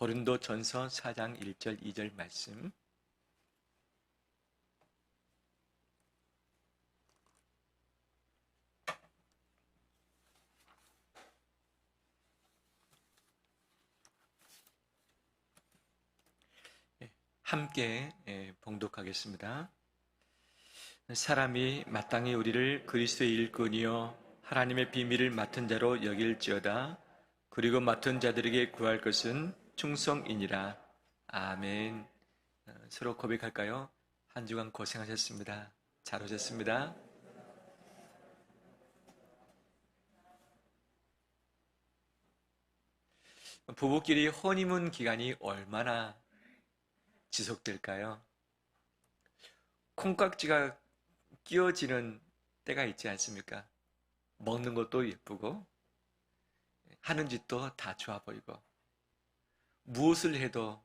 고린도전서 4장 1절 2절 말씀. 함께 봉독하겠습니다. 사람이 마땅히 우리를 그리스도의 일꾼이요 하나님의 비밀을 맡은 자로 여길지어다. 그리고 맡은 자들에게 구할 것은 충성이니라. 아멘. 서로 고백할까요? 한 주간 고생하셨습니다. 잘 오셨습니다. 부부끼리 허니문 기간이 얼마나 지속될까요? 콩깍지가 끼워지는 때가 있지 않습니까? 먹는 것도 예쁘고 하는 짓도 다 좋아 보이고 무엇을 해도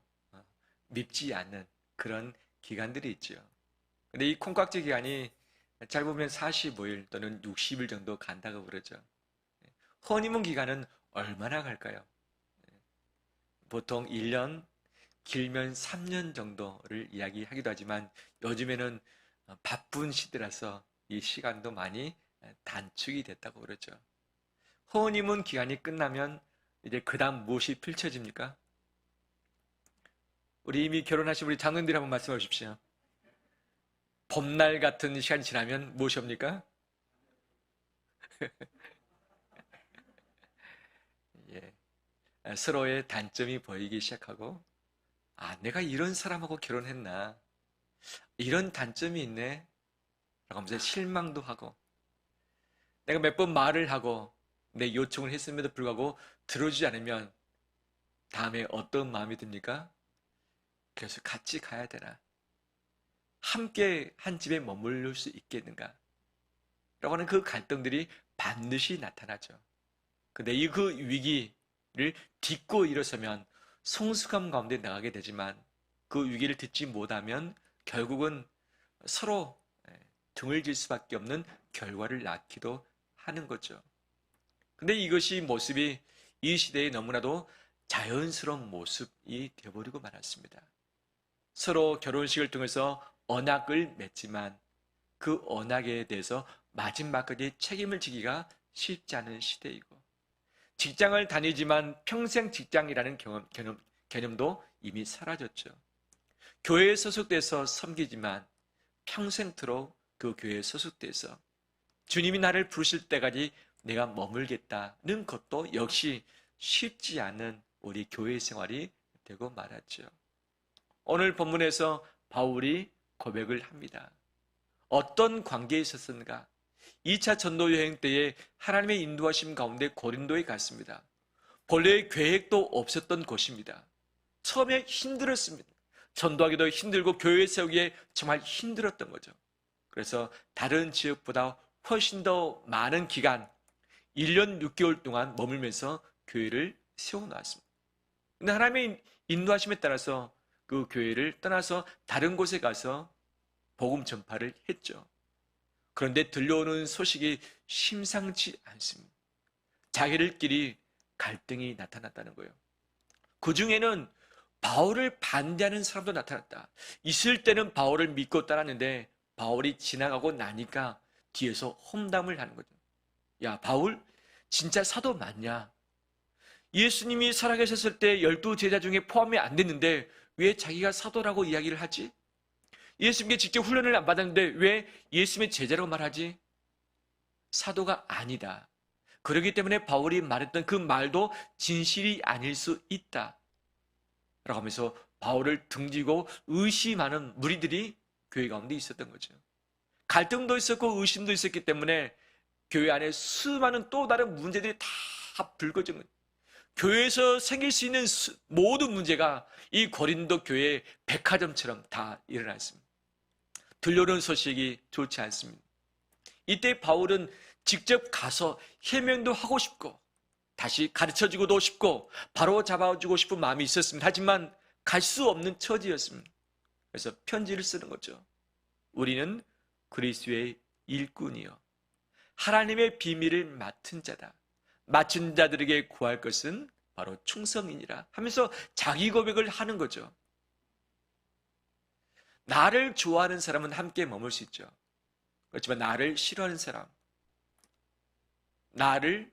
밉지 않는 그런 기간들이 있죠. 근데 이 콩깍지 기간이 짧으면 45일 또는 60일 정도 간다고 그러죠. 허니문 기간은 얼마나 갈까요? 보통 1년, 길면 3년 정도를 이야기하기도 하지만 요즘에는 바쁜 시대라서 이 시간도 많이 단축이 됐다고 그러죠. 허니문 기간이 끝나면 이제 그 다음 무엇이 펼쳐집니까? 우리 이미 결혼하신 우리 장로님들이 한번 말씀해 주십시오. 봄날 같은 시간이 지나면 무엇이 옵니까? 예, 서로의 단점이 보이기 시작하고 내가 이런 사람하고 결혼했나? 이런 단점이 있네? 라고 하면서 실망도 하고 내가 몇 번 말을 하고 내 요청을 했음에도 불구하고 들어주지 않으면 다음에 어떤 마음이 듭니까? 그래서 같이 가야 되나? 함께 한 집에 머무를 수 있겠는가? 라고 하는 그 갈등들이 반드시 나타나죠. 근데 그 위기를 딛고 일어서면 성숙함 가운데 나가게 되지만 그 위기를 딛지 못하면 결국은 서로 등을 질 수밖에 없는 결과를 낳기도 하는 거죠. 근데 이것이 모습이 이 시대에 너무나도 자연스러운 모습이 되어버리고 말았습니다. 서로 결혼식을 통해서 언약을 맺지만 그 언약에 대해서 마지막까지 책임을 지기가 쉽지 않은 시대이고 직장을 다니지만 평생 직장이라는 개념도 이미 사라졌죠. 교회에 소속돼서 섬기지만 평생토록 그 교회에 소속돼서 주님이 나를 부르실 때까지 내가 머물겠다는 것도 역시 쉽지 않은 우리 교회 생활이 되고 말았죠. 오늘 본문에서 바울이 고백을 합니다. 어떤 관계에 있었는가? 2차 전도 여행 때에 하나님의 인도하심 가운데 고린도에 갔습니다. 본래 계획도 없었던 곳입니다. 처음에 힘들었습니다. 전도하기도 힘들고 교회 세우기에 정말 힘들었던 거죠. 그래서 다른 지역보다 훨씬 더 많은 기간 1년 6개월 동안 머물면서 교회를 세워놨습니다. 근데 하나님의 인도하심에 따라서 그 교회를 떠나서 다른 곳에 가서 복음 전파를 했죠. 그런데 들려오는 소식이 심상치 않습니다. 자기들끼리 갈등이 나타났다는 거예요. 그 중에는 바울을 반대하는 사람도 나타났다. 있을 때는 바울을 믿고 따랐는데 바울이 지나가고 나니까 뒤에서 험담을 하는 거죠. 야, 바울 진짜 사도 맞냐? 예수님이 살아계셨을 때 12제자 중에 포함이 안 됐는데 왜 자기가 사도라고 이야기를 하지? 예수님께 직접 훈련을 안 받았는데 왜 예수님의 제자라고 말하지? 사도가 아니다. 그렇기 때문에 바울이 말했던 그 말도 진실이 아닐 수 있다. 라고 하면서 바울을 등지고 의심하는 무리들이 교회 가운데 있었던 거죠. 갈등도 있었고 의심도 있었기 때문에 교회 안에 수많은 또 다른 문제들이 다 불거진 거예요. 교회에서 생길 수 있는 모든 문제가 이 고린도 교회의 백화점처럼 다 일어났습니다. 들려오는 소식이 좋지 않습니다. 이때 바울은 직접 가서 해명도 하고 싶고 다시 가르쳐주고도 싶고 바로 잡아주고 싶은 마음이 있었습니다. 하지만 갈 수 없는 처지였습니다. 그래서 편지를 쓰는 거죠. 우리는 그리스도의 일꾼이요 하나님의 비밀을 맡은 자다. 맡은 자들에게 구할 것은 바로 충성이니라 하면서 자기 고백을 하는 거죠. 나를 좋아하는 사람은 함께 머물 수 있죠. 그렇지만 나를 싫어하는 사람, 나를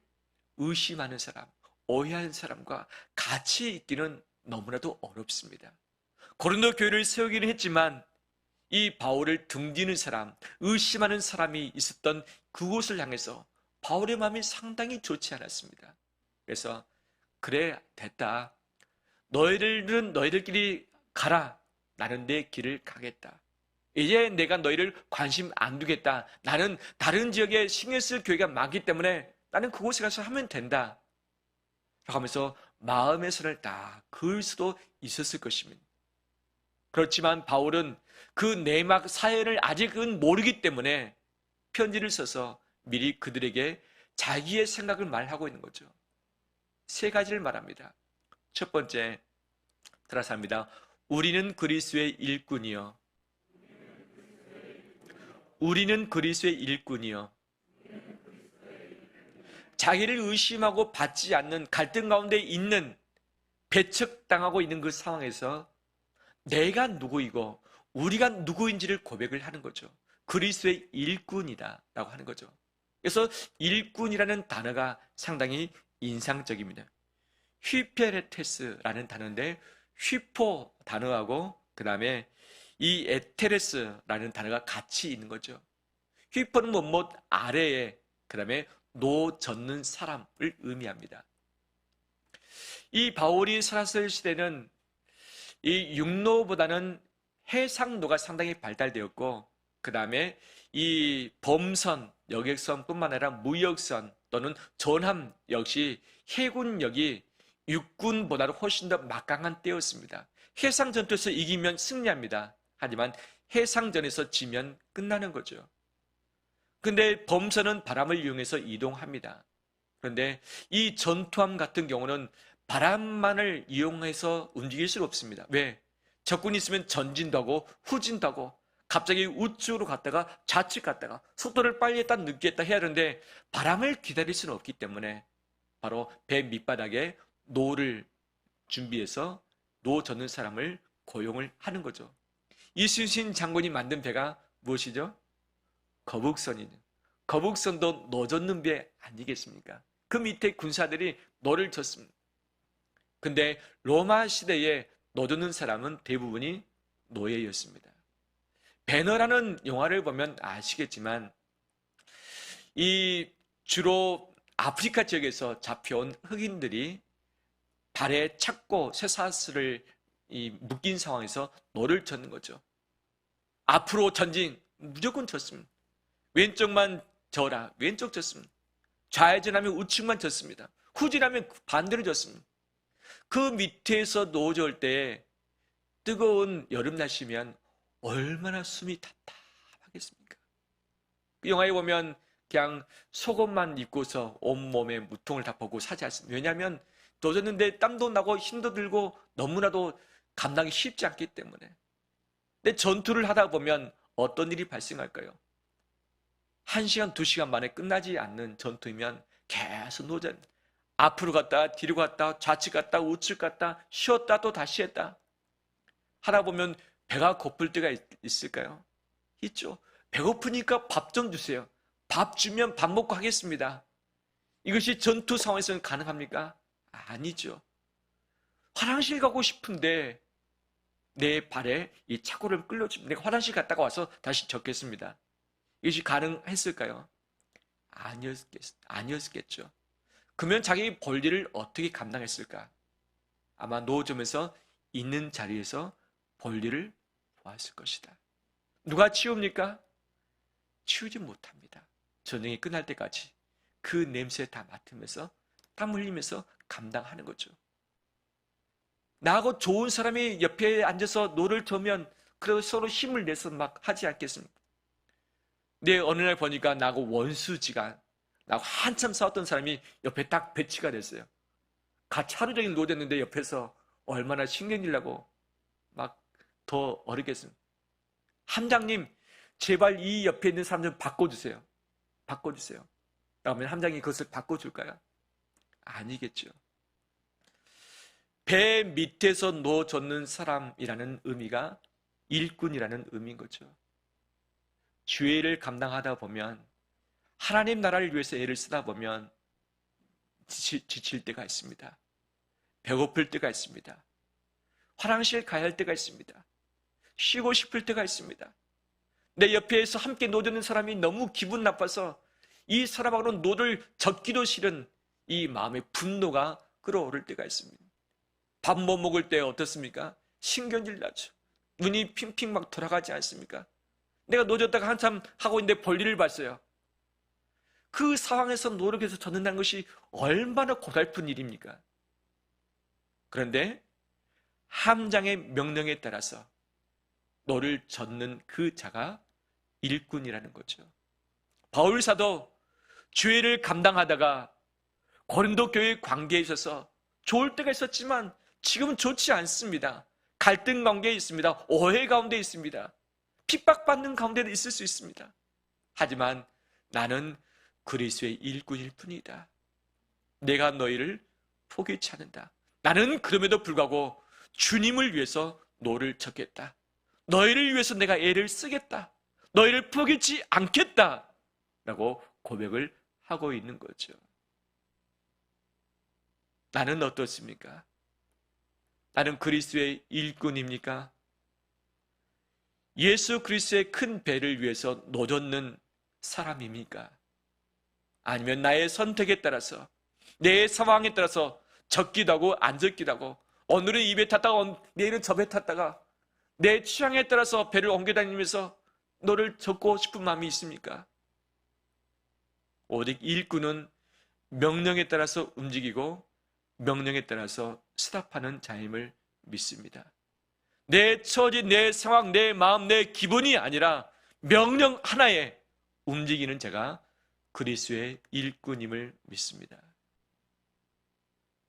의심하는 사람, 오해하는 사람과 같이 있기는 너무나도 어렵습니다. 고린도 교회를 세우기는 했지만 이 바울을 등지는 사람, 의심하는 사람이 있었던 그곳을 향해서 바울의 마음이 상당히 좋지 않았습니다. 그래서 그래 됐다. 너희들은 너희들끼리 가라. 나는 내 길을 가겠다. 이제 내가 너희를 관심 안 두겠다. 나는 다른 지역에 신경 쓸 교회가 많기 때문에 나는 그곳에 가서 하면 된다. 라고 하면서 마음의 선을 다 그을 수도 있었을 것입니다. 그렇지만 바울은 그 내막 사연을 아직은 모르기 때문에 편지를 써서 미리 그들에게 자기의 생각을 말하고 있는 거죠. 세 가지를 말합니다. 첫 번째, 따라서 합니다. 우리는 그리스도의 일꾼이요. 우리는 그리스도의 일꾼이요. 자기를 의심하고 받지 않는 갈등 가운데 있는, 배척당하고 있는 그 상황에서 내가 누구이고 우리가 누구인지를 고백을 하는 거죠. 그리스도의 일꾼이다 라고 하는 거죠. 그래서 일꾼이라는 단어가 상당히 인상적입니다. 휘페레테스라는 단어인데 휘포 단어하고 그 다음에 이 에테레스라는 단어가 같이 있는 거죠. 휘포는 뭐뭐 아래에, 그 다음에 노 젓는 사람을 의미합니다. 이 바울이 살았을 시대는 이 육로보다는 해상로가 상당히 발달되었고, 그 다음에 이 범선, 여객선뿐만 아니라 무역선 또는 전함 역시 해군력이 육군보다는 훨씬 더 막강한 때였습니다. 해상전투에서 이기면 승리합니다. 하지만 해상전에서 지면 끝나는 거죠. 근데 범선은 바람을 이용해서 이동합니다. 그런데 이 전투함 같은 경우는 바람만을 이용해서 움직일 수 없습니다. 왜? 적군이 있으면 전진도 하고 후진도 하고 갑자기 우측으로 갔다가 좌측 갔다가 속도를 빨리 했다 늦게 했다 해야 하는데 바람을 기다릴 수는 없기 때문에 바로 배 밑바닥에 노를 준비해서 노 젓는 사람을 고용을 하는 거죠. 이순신 장군이 만든 배가 무엇이죠? 거북선이죠. 거북선도 노 젓는 배 아니겠습니까? 그 밑에 군사들이 노를 젓습니다. 근데 로마 시대에 노 젓는 사람은 대부분이 노예였습니다. 배너라는 영화를 보면 아시겠지만 이 주로 아프리카 지역에서 잡혀온 흑인들이 발에 착고 쇠사슬을 묶인 상황에서 노를 젓는 거죠. 앞으로 전진 무조건 졌습니다. 왼쪽만 져라 왼쪽 졌습니다. 좌회전하면 우측만 졌습니다. 후진하면 반대로 졌습니다. 그 밑에서 노 젓을 때 뜨거운 여름 날씨면 얼마나 숨이 답답하겠습니까? 그 영화에 보면 그냥 속옷만 입고서 온몸에 무통을 다 보고 사지 않습니다. 왜냐하면 노졌는데 땀도 나고 힘도 들고 너무나도 감당이 쉽지 않기 때문에. 근데 전투를 하다 보면 어떤 일이 발생할까요? 1시간, 2시간 만에 끝나지 않는 전투이면 계속 노전. 앞으로 갔다 뒤로 갔다 좌측 갔다 우측 갔다 쉬었다 또 다시 했다. 하다 보면 배가 고플 때가 있을까요? 있죠. 배고프니까 밥 좀 주세요. 밥 주면 밥 먹고 하겠습니다. 이것이 전투 상황에서는 가능합니까? 아니죠. 화장실 가고 싶은데 내 발에 이 착고를 끌려주면 내가 화장실 갔다가 와서 다시 적겠습니다. 이것이 가능했을까요? 아니었겠죠. 그러면 자기 볼일을 어떻게 감당했을까? 아마 노점에서 있는 자리에서 볼일을 보았을 것이다. 누가 치웁니까? 치우지 못합니다. 전쟁이 끝날 때까지 그 냄새 다 맡으면서 땀 흘리면서 감당하는 거죠. 나하고 좋은 사람이 옆에 앉아서 노를 저면 그래서 서로 힘을 내서 막 하지 않겠습니까? 근데 어느 날 보니까 나하고 원수지간, 나하고 한참 싸웠던 사람이 옆에 딱 배치가 됐어요. 같이 하루 종일 노졌는데 옆에서 얼마나 신경질 나고 막 더 어렵겠습니다. 함장님, 제발 이 옆에 있는 사람 좀 바꿔주세요. 바꿔주세요. 그러면 함장이 그것을 바꿔줄까요? 아니겠죠. 배 밑에서 놓아줬는 사람이라는 의미가 일꾼이라는 의미인 거죠. 주의 일을 감당하다 보면, 하나님 나라를 위해서 애를 쓰다 보면 지칠 때가 있습니다. 배고플 때가 있습니다. 화장실 가야 할 때가 있습니다. 쉬고 싶을 때가 있습니다. 내 옆에서 함께 노젓는 사람이 너무 기분 나빠서 이 사람하고는 노를 젓기도 싫은 이 마음의 분노가 끌어오를 때가 있습니다. 밥 못 먹을 때 어떻습니까? 신경질 나죠. 눈이 핑핑 막 돌아가지 않습니까? 내가 노졌다가 한참 하고 있는데 볼일을 봤어요. 그 상황에서 노력해서 젓는다는 것이 얼마나 고달픈 일입니까? 그런데 함장의 명령에 따라서 노를 젓는 그 자가 일꾼이라는 거죠. 바울 사도 주의를 감당하다가 고린도 교회 관계에 있어서 좋을 때가 있었지만 지금은 좋지 않습니다. 갈등 관계에 있습니다. 오해 가운데 있습니다. 핍박받는 가운데도 있을 수 있습니다. 하지만 나는 그리스도의 일꾼일 뿐이다. 내가 너희를 포기치 않는다. 나는 그럼에도 불구하고 주님을 위해서 노를 젓겠다. 너희를 위해서 내가 애를 쓰겠다. 너희를 포기치 않겠다. 라고 고백을 하고 있는 거죠. 나는 어떻습니까? 나는 그리스도의 일꾼입니까? 예수 그리스도의 큰 배를 위해서 노젓는 사람입니까? 아니면 나의 선택에 따라서, 내 상황에 따라서 젓기도 하고 안 젓기도 하고, 오늘은 이 배 탔다가 내일은 저 배 탔다가 내 취향에 따라서 배를 옮겨 다니면서 너를 젓고 싶은 마음이 있습니까? 오직 일꾼은 명령에 따라서 움직이고 명령에 따라서 스탑하는 자임을 믿습니다. 내 처지, 내 상황, 내 마음, 내 기분이 아니라 명령 하나에 움직이는 자가 그리스도의 일꾼임을 믿습니다.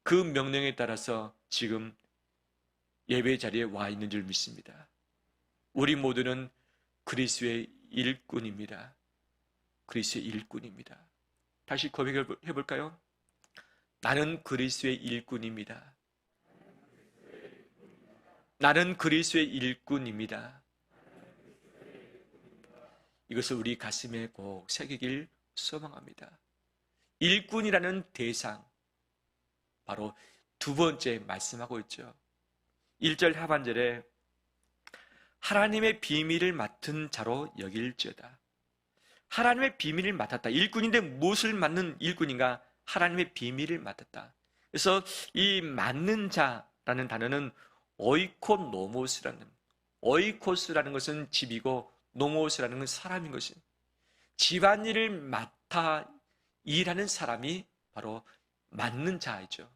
그 명령에 따라서 지금 예배 자리에 와 있는 줄 믿습니다. 우리 모두는 그리스도의 일꾼입니다. 그리스도의 일꾼입니다. 다시 고백해 볼까요? 나는 그리스도의 일꾼입니다. 나는 그리스도의 일꾼입니다. 이것을 우리 가슴에 꼭 새기길 소망합니다. 일꾼이라는 대상, 바로 두 번째 말씀하고 있죠. 1절 하반절에 하나님의 비밀을 맡은 자로 여길지어다. 하나님의 비밀을 맡았다. 일꾼인데 무엇을 맡는 일꾼인가? 하나님의 비밀을 맡았다. 그래서 이 맡는 자라는 단어는 오이코노모스라는, 오이코스라는 것은 집이고 노모스라는 건 사람인 것입니다. 집안일을 맡아 일하는 사람이 바로 맡는 자이죠.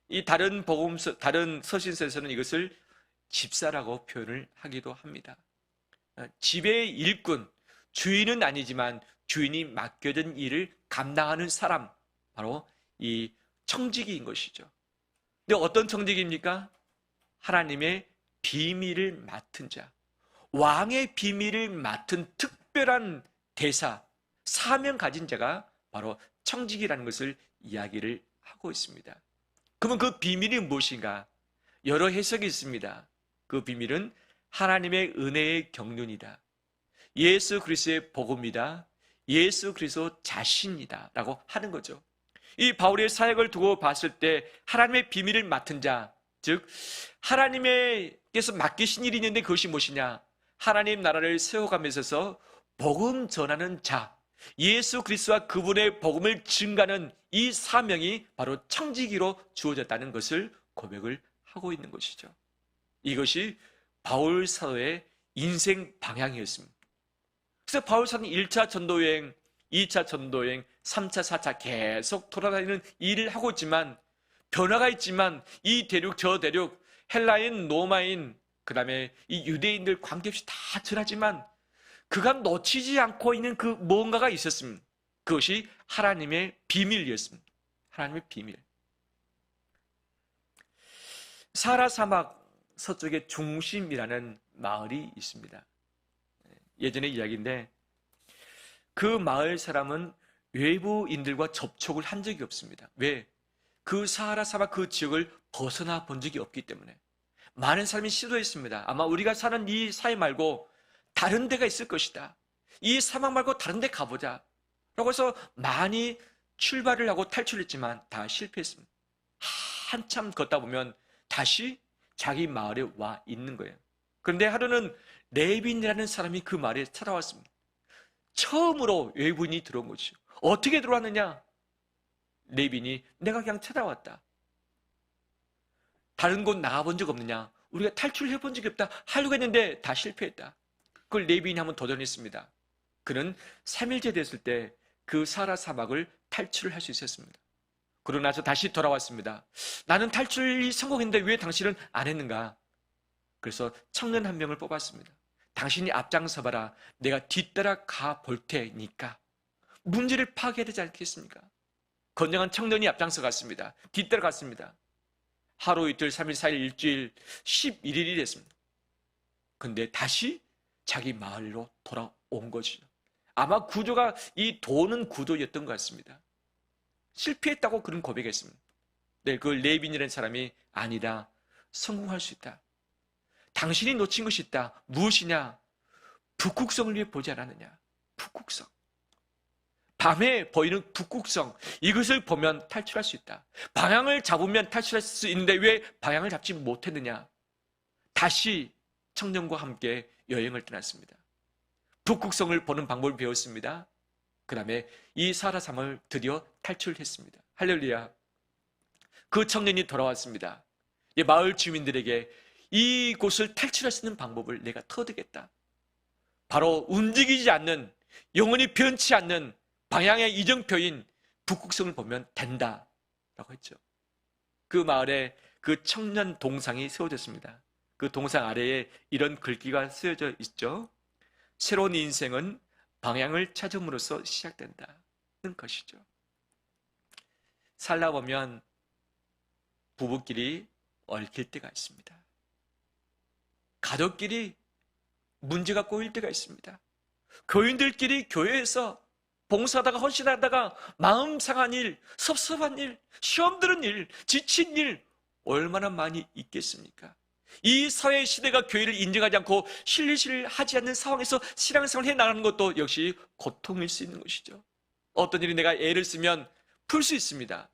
이 다른 복음서, 다른 서신서에서는 이것을 집사라고 표현을 하기도 합니다. 집의 일꾼, 주인은 아니지만 주인이 맡겨진 일을 감당하는 사람, 바로 이 청지기인 것이죠. 근데 어떤 청지기입니까? 하나님의 비밀을 맡은 자, 왕의 비밀을 맡은 특별한 대사, 사명 가진 자가 바로 청지기라는 것을 이야기를 하고 있습니다. 그러면 그 비밀이 무엇인가? 여러 해석이 있습니다. 그 비밀은 하나님의 은혜의 경륜이다. 예수 그리스도의 복음이다. 예수 그리스도 자신이다 라고 하는 거죠. 이 바울의 사역을 두고 봤을 때 하나님의 비밀을 맡은 자, 즉 하나님께서 맡기신 일이 있는데 그것이 무엇이냐? 하나님 나라를 세워가면서 복음 전하는 자, 예수 그리스도와 그분의 복음을 증가하는 이 사명이 바로 청지기로 주어졌다는 것을 고백을 하고 있는 것이죠. 이것이 바울 사도의 인생 방향이었습니다. 그래서 바울 사도는 1차 전도여행, 2차 전도여행, 3차, 4차 계속 돌아다니는 일을 하고 있지만, 변화가 있지만 이 대륙 저 대륙, 헬라인, 로마인, 그 다음에 이 유대인들 관계없이 다 전하지만 그가 놓치지 않고 있는 그 뭔가가 있었습니다. 그것이 하나님의 비밀이었습니다. 하나님의 비밀. 사하라 사막 서쪽의 중심이라는 마을이 있습니다. 예전의 이야기인데 그 마을 사람은 외부인들과 접촉을 한 적이 없습니다. 왜? 그 사하라 사막 그 지역을 벗어나 본 적이 없기 때문에 많은 사람이 시도했습니다. 아마 우리가 사는 이 사회 말고 다른 데가 있을 것이다. 이 사막 말고 다른 데 가보자. 라고 해서 많이 출발을 하고 탈출했지만 다 실패했습니다. 한참 걷다 보면 다시 자기 마을에 와 있는 거예요. 그런데 하루는 레빈이라는 사람이 그 마을에 찾아왔습니다. 처음으로 외부인이 들어온 거죠. 어떻게 들어왔느냐? 레빈이 내가 그냥 찾아왔다. 다른 곳 나가본 적 없느냐? 우리가 탈출해 본 적이 없다. 하려고 했는데 다 실패했다. 그걸 레빈이 한번 도전했습니다. 그는 3일째 됐을 때 그 사하라 사막을 탈출을 할 수 있었습니다. 그러고 나서 다시 돌아왔습니다. 나는 탈출이 성공했는데 왜 당신은 안 했는가? 그래서 청년 한 명을 뽑았습니다. 당신이 앞장서봐라. 내가 뒤따라 가 볼 테니까. 문제를 파악해야 되지 않겠습니까? 건장한 청년이 앞장서 갔습니다. 뒤따라 갔습니다. 하루 이틀 3일 4일 일주일 11일이 됐습니다. 근데 다시 자기 마을로 돌아온 거죠. 아마 구조가 이 도는 구조였던 것 같습니다. 실패했다고 그런 고백했습니다. 네, 그 레빈이라는 사람이 아니다. 성공할 수 있다. 당신이 놓친 것이 있다. 무엇이냐? 북극성을 위해 보지 않았느냐? 북극성. 밤에 보이는 북극성. 이것을 보면 탈출할 수 있다. 방향을 잡으면 탈출할 수 있는데 왜 방향을 잡지 못했느냐? 다시 청년과 함께 여행을 떠났습니다. 북극성을 보는 방법을 배웠습니다. 그 다음에 이 사하라 사막을 드디어 탈출했습니다. 할렐루야. 그 청년이 돌아왔습니다. 마을 주민들에게 이곳을 탈출할 수 있는 방법을 내가 터득했다. 바로 움직이지 않는, 영원히 변치 않는 방향의 이정표인 북극성을 보면 된다 라고 했죠. 그 마을에 그 청년 동상이 세워졌습니다. 그 동상 아래에 이런 글귀가 쓰여져 있죠. 새로운 인생은 방향을 찾음으로써 시작된다는 것이죠. 살다 보면 부부끼리 얽힐 때가 있습니다. 가족끼리 문제가 꼬일 때가 있습니다. 교인들끼리 교회에서 봉사하다가 헌신하다가 마음 상한 일, 섭섭한 일, 시험 들은 일, 지친 일 얼마나 많이 있겠습니까? 이 사회 시대가 교회를 인정하지 않고 신뢰를 하지 않는 상황에서 신앙생활을 해나가는 것도 역시 고통일 수 있는 것이죠. 어떤 일이 내가 애를 쓰면 풀 수 있습니다.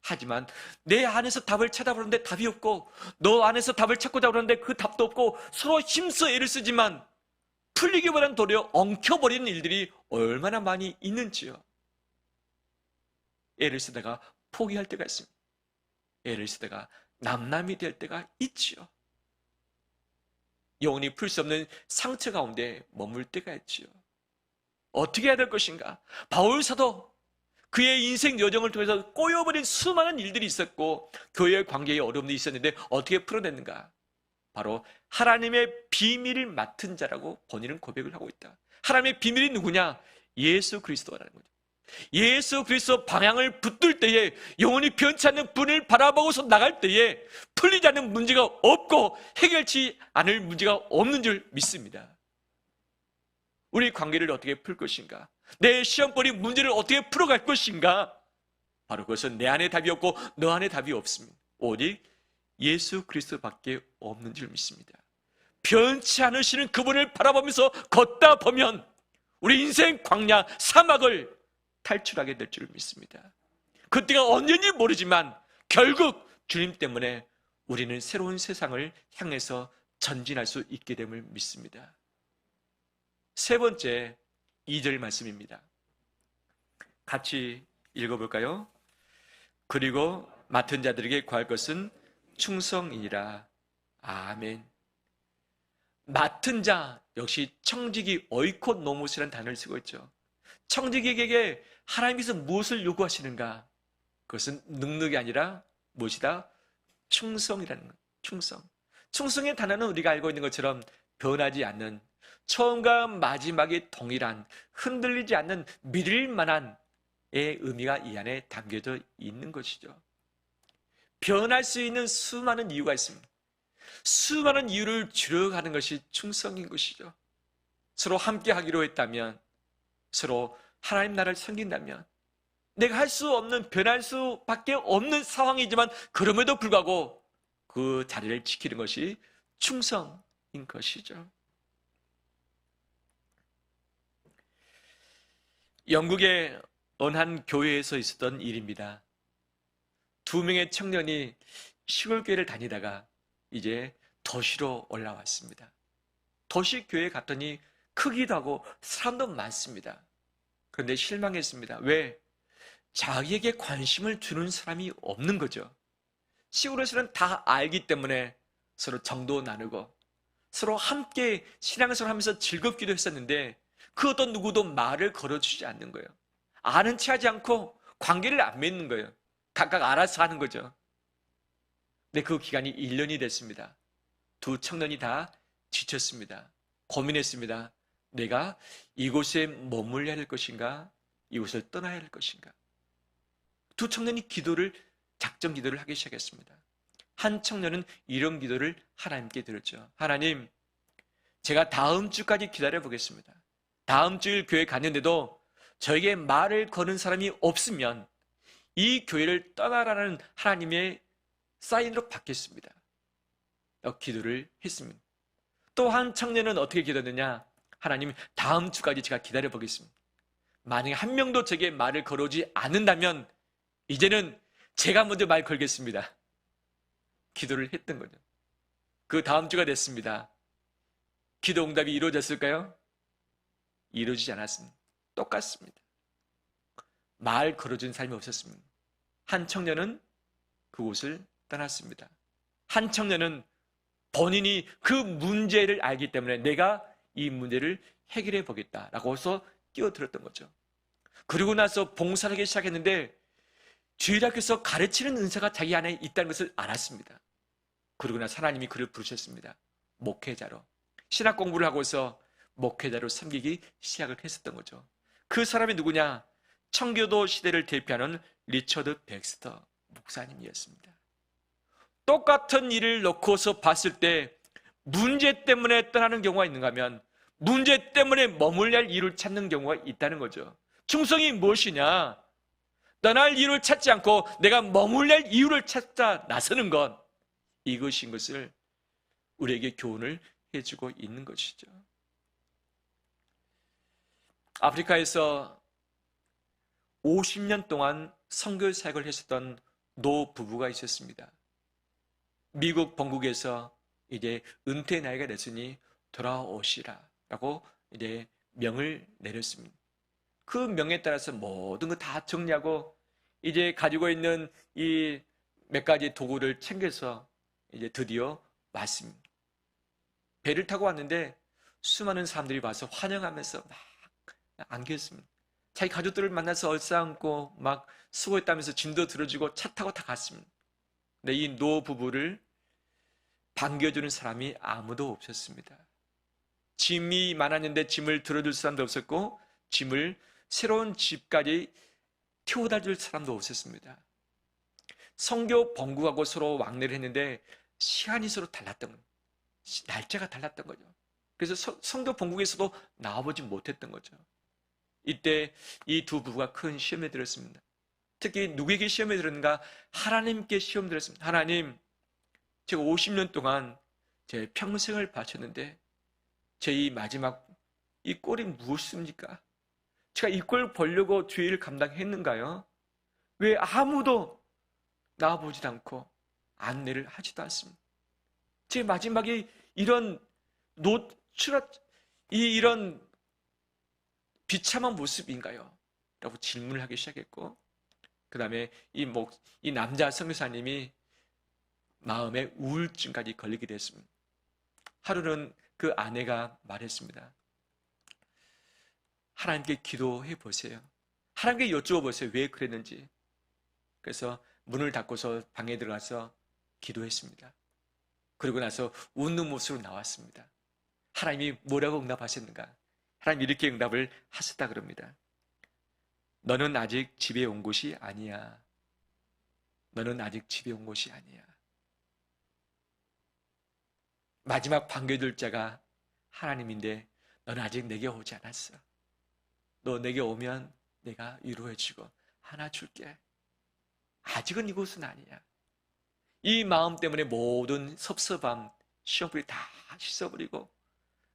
하지만 내 안에서 답을 찾아보는데 답이 없고 너 안에서 답을 찾고자 그러는데 그 답도 없고 서로 힘써 애를 쓰지만 풀리기보다는 도리어 엉켜버리는 일들이 얼마나 많이 있는지요. 애를 쓰다가 포기할 때가 있습니다. 애를 쓰다가 남남이 될 때가 있지요. 영원히 풀 수 없는 상처 가운데 머물 때가 있지요. 어떻게 해야 될 것인가? 바울 사도 그의 인생 여정을 통해서 꼬여버린 수많은 일들이 있었고 교회의 관계에 어려움이 있었는데 어떻게 풀어냈는가? 바로 하나님의 비밀을 맡은 자라고 본인은 고백을 하고 있다. 하나님의 비밀이 누구냐? 예수 그리스도라는 거죠. 예수 그리스도 방향을 붙들 때에 영원히 변치 않는 분을 바라보고서 나갈 때에 풀리지 않는 문제가 없고 해결치 않을 문제가 없는 줄 믿습니다. 우리 관계를 어떻게 풀 것인가? 내 시험거리 문제를 어떻게 풀어갈 것인가? 바로 그것은 내 안에 답이 없고 너 안에 답이 없습니다. 오직 예수 그리스도밖에 없는 줄 믿습니다. 변치 않으시는 그분을 바라보면서 걷다 보면 우리 인생 광야 사막을 탈출하게 될 줄 믿습니다. 그때가 언제인지 모르지만 결국 주님 때문에 우리는 새로운 세상을 향해서 전진할 수 있게 됨을 믿습니다. 세 번째 2절 말씀입니다. 같이 읽어볼까요? 그리고 맡은 자들에게 구할 것은 충성이니라. 아멘. 맡은 자 역시 청지기 오이콧노모스라는 단어를 쓰고 있죠. 청지기에게 하나님께서 무엇을 요구하시는가? 그것은 능력이 아니라 무엇이다? 충성이라는 것. 충성. 충성의 단어는 우리가 알고 있는 것처럼 변하지 않는, 처음과 마지막이 동일한, 흔들리지 않는 믿을 만한의 의미가 이 안에 담겨져 있는 것이죠. 변할 수 있는 수많은 이유가 있습니다. 수많은 이유를 줄여가는 것이 충성인 것이죠. 서로 함께 하기로 했다면, 서로 하나님 나라를 섬긴다면, 내가 할 수 없는, 변할 수밖에 없는 상황이지만 그럼에도 불구하고 그 자리를 지키는 것이 충성인 것이죠. 영국의 어느 한 교회에서 있었던 일입니다. 두 명의 청년이 시골교회를 다니다가 이제 도시로 올라왔습니다. 도시 교회에 갔더니 크기도 하고 사람도 많습니다. 그런데 실망했습니다. 왜? 자기에게 관심을 주는 사람이 없는 거죠. 시골에서는 다 알기 때문에 서로 정도 나누고 서로 함께 신앙생활 하면서 즐겁기도 했었는데 그 어떤 누구도 말을 걸어주지 않는 거예요. 아는 체 하지 않고 관계를 안 맺는 거예요. 각각 알아서 하는 거죠. 근데 그 기간이 1년이 됐습니다. 두 청년이 다 지쳤습니다. 고민했습니다. 내가 이곳에 머물러야 할 것인가? 이곳을 떠나야 할 것인가? 두 청년이 작정 기도를 하기 시작했습니다. 한 청년은 이런 기도를 하나님께 드렸죠. 하나님, 제가 다음 주까지 기다려 보겠습니다. 다음 주일 교회 갔는데도 저에게 말을 거는 사람이 없으면 이 교회를 떠나라는 하나님의 사인으로 받겠습니다. 기도를 했습니다. 또 한 청년은 어떻게 기도했느냐? 하나님, 다음 주까지 제가 기다려 보겠습니다. 만약에 한 명도 제게 말을 걸어오지 않는다면 이제는 제가 먼저 말 걸겠습니다. 기도를 했던 거죠. 그 다음 주가 됐습니다. 기도 응답이 이루어졌을까요? 이루어지지 않았습니다. 똑같습니다. 말 걸어준 사람이 없었습니다. 한 청년은 그곳을 떠났습니다. 한 청년은 본인이 그 문제를 알기 때문에 내가 이 문제를 해결해 보겠다라고 해서 뛰어들었던 거죠. 그리고 나서 봉사를 하기 시작했는데 주일학교에서 가르치는 은사가 자기 안에 있다는 것을 알았습니다. 그러고 나서 하나님이 그를 부르셨습니다. 목회자로. 신학 공부를 하고서 목회자로 섬기기 시작을 했었던 거죠. 그 사람이 누구냐? 청교도 시대를 대표하는 리처드 백스터 목사님이었습니다. 똑같은 일을 놓고서 봤을 때 문제 때문에 떠나는 경우가 있는가 하면 문제 때문에 머물러야 할 이유를 찾는 경우가 있다는 거죠. 충성이 무엇이냐? 떠날 이유를 찾지 않고 내가 머물러야 할 이유를 찾자 나서는 것, 이것인 것을 우리에게 교훈을 해주고 있는 것이죠. 아프리카에서 50년 동안 선교 사역을 했었던 노 부부가 있었습니다. 미국 본국에서 이제 은퇴 나이가 됐으니 돌아오시라라고 이제 명을 내렸습니다. 그 명에 따라서 모든 거 다 정리하고 이제 가지고 있는 이 몇 가지 도구를 챙겨서 이제 드디어 왔습니다. 배를 타고 왔는데 수많은 사람들이 와서 환영하면서 막 안겼습니다. 자기 가족들을 만나서 얼싸안고 막 수고했다면서 짐도 들어주고 차 타고 다 갔습니다. 근데 이 노 부부를 반겨주는 사람이 아무도 없었습니다. 짐이 많았는데 짐을 들어줄 사람도 없었고 짐을 새로운 집까지 태워다 줄 사람도 없었습니다. 선교 본국하고 서로 왕래를 했는데 시간이 서로 달랐던 거예요. 날짜가 달랐던 거죠. 그래서 선교 본국에서도 나와보지 못했던 거죠. 이때 이 두 부부가 큰 시험에 들었습니다. 특히 누구에게 시험에 들었는가? 하나님께 시험 들었습니다. 하나님, 제가 50년 동안 제 평생을 바쳤는데 제 이 마지막 이 꼴이 무엇입니까? 제가 이 꼴 보려고 죄를 감당했는가요? 왜 아무도 나와보지도 않고 안내를 하지도 않습니다. 제 마지막에 이런 이런 비참한 모습인가요? 라고 질문을 하기 시작했고 그 다음에 이 남자 선교사님이 마음에 우울증까지 걸리게 됐습니다. 하루는 그 아내가 말했습니다. 하나님께 기도해 보세요. 하나님께 여쭈어 보세요. 왜 그랬는지. 그래서 문을 닫고서 방에 들어가서 기도했습니다. 그리고 나서 웃는 모습으로 나왔습니다. 하나님이 뭐라고 응답하셨는가? 하나님 이렇게 응답을 하셨다 그럽니다. 너는 아직 집에 온 것이 아니야. 너는 아직 집에 온 것이 아니야. 마지막 반겨줄 자가 하나님인데 너는 아직 내게 오지 않았어. 너 내게 오면 내가 위로해주고 하나 줄게. 아직은 이곳은 아니야. 이 마음 때문에 모든 섭섭함, 시험불이 다 씻어버리고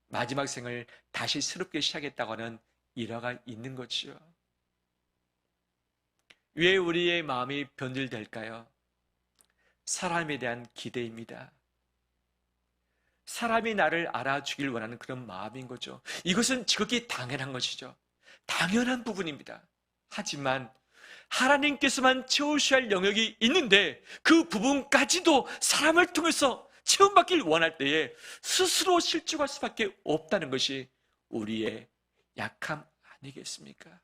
마지막 생을 다시 새롭게 시작했다고 하는 일화가 있는 거지요. 왜 우리의 마음이 변질될까요? 사람에 대한 기대입니다. 사람이 나를 알아주길 원하는 그런 마음인 거죠. 이것은 지극히 당연한 것이죠. 당연한 부분입니다. 하지만 하나님께서만 채우셔야 할 영역이 있는데 그 부분까지도 사람을 통해서 체험받길 원할 때에 스스로 실족할 수밖에 없다는 것이 우리의 약함 아니겠습니까?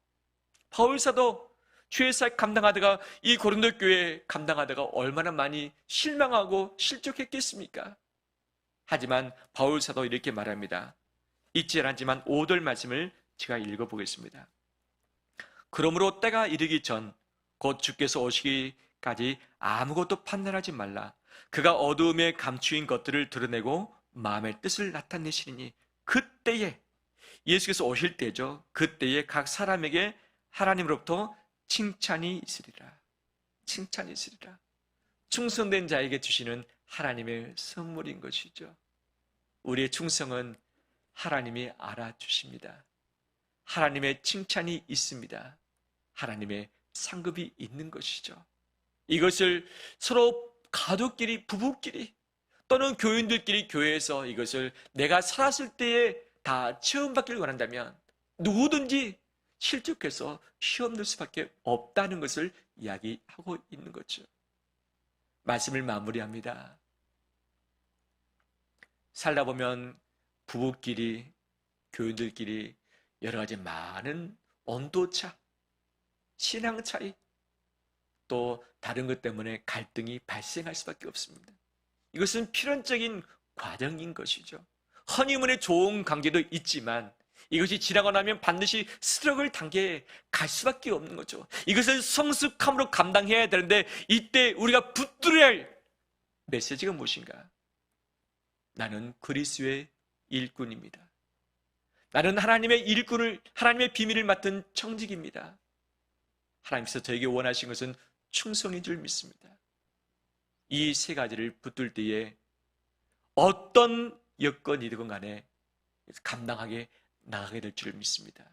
바울사도 주의사역 감당하다가 이 고린도 교회 감당하다가 얼마나 많이 실망하고 실족했겠습니까? 하지만 바울사도 이렇게 말합니다. 잊지 않았지만 5절 말씀을 제가 읽어보겠습니다. 그러므로 때가 이르기 전 곧 주께서 오시기까지 아무것도 판단하지 말라. 그가 어두움에 감추인 것들을 드러내고 마음의 뜻을 나타내시리니 그때에 예수께서 오실 때죠. 그때에 각 사람에게 하나님으로부터 칭찬이 있으리라. 칭찬이 있으리라. 충성된 자에게 주시는 하나님의 선물인 것이죠. 우리의 충성은 하나님이 알아주십니다. 하나님의 칭찬이 있습니다. 하나님의 상급이 있는 것이죠. 이것을 서로 가족끼리, 부부끼리 또는 교인들끼리 교회에서 이것을 내가 살았을 때에 다 체험받기를 원한다면 누구든지 실족해서 시험 들 수밖에 없다는 것을 이야기하고 있는 거죠. 말씀을 마무리합니다. 살다 보면 부부끼리, 교인들끼리 여러 가지 많은 온도차, 신앙 차이, 또 다른 것 때문에 갈등이 발생할 수밖에 없습니다. 이것은 필연적인 과정인 것이죠. 허니문의 좋은 관계도 있지만 이것이 지나고 나면 반드시 스트럭을 단계에 갈 수밖에 없는 거죠. 이것을 성숙함으로 감당해야 되는데 이때 우리가 붙들어야 할 메시지가 무엇인가? 나는 그리스도의 일꾼입니다. 나는 하나님의 일꾼을, 하나님의 비밀을 맡은 청직입니다. 하나님께서 저에게 원하신 것은 충성인 줄 믿습니다. 이 세 가지를 붙들 때에 어떤 여건이든 간에 감당하게 나가게 될 줄 믿습니다.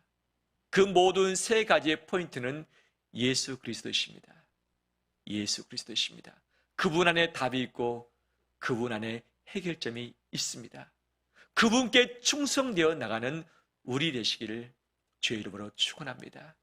그 모든 세 가지의 포인트는 예수 그리스도이십니다. 예수 그리스도이십니다. 그분 안에 답이 있고 그분 안에 해결점이 있습니다. 그분께 충성되어 나가는 우리 되시기를 주의 이름으로 축원합니다.